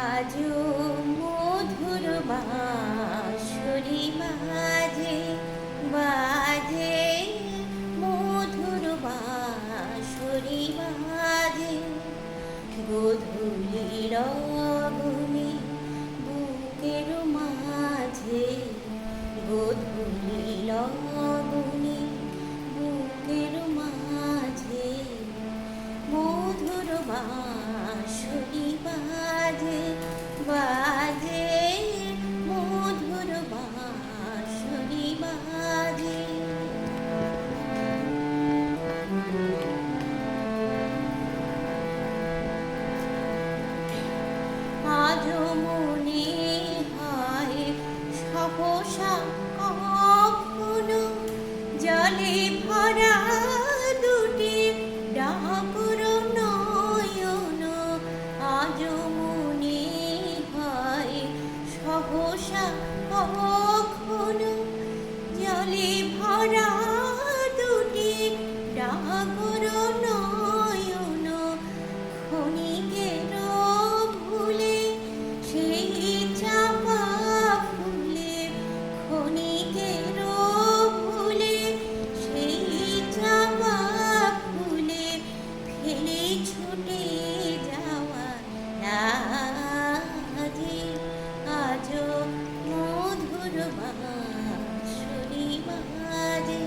আজও মধুর বাঁশরি বাজে বাজে, মধুর বাঁশরি বাজে। গোধূলির আগুনে বুকের মাঝে, গোধূলির আগুনে বুকের মাঝে, মধুর বাঁশরি বাজে বাজে, মধুর বাঁশরি বাজে। আজও মনে হয় সহসা কখনো জলে ভরা দুটি ডাকুর নয়ন। আজও মনে হয় সহসা কখনো জলে ভরা দুটি ডাকুর নয়ন। ক্ষণিকের ভুলে সেই চাপা ফুলে, ক্ষণিকের ভুলে সেই চাপা ফুলে ফেলে ছুটে যাওয়া লাজে। আজও মধুর বাঁশরি বাজে।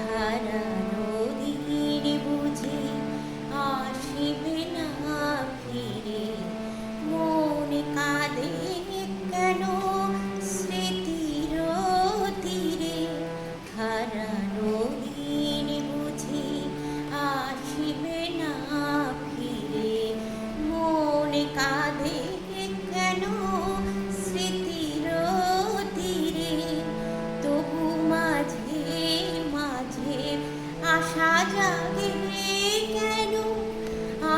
হারানো দিন বুঝি আসিবে না ফিরে, মন কাঁদে কেন স্মৃতির তীরে। হারানো দিন বুঝি আসিবে না ফিরে, মন কাঁদে কেন স্মৃতির তীরে। তবু মাঝে মাঝে আশা জাগে কেন,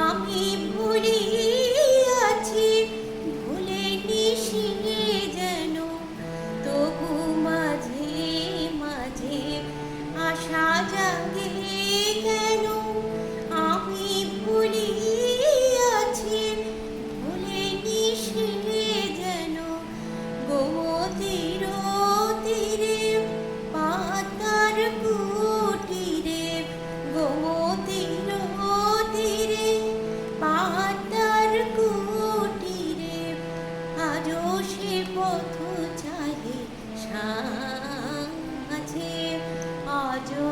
আমি ভুলিয়াছি ভুলে নিশিয়ে যেন। তবু মাঝে মাঝে আশা জাগে কেন, আমি ভুলিয়াছি ভুলে নিশিয়ে যেন। গোমতীর তীরে পাতার কুটিরে, গোমতীর তীরে পাতার কুটিরে, আজও সে পথ চাহে সাঁঝে। আজও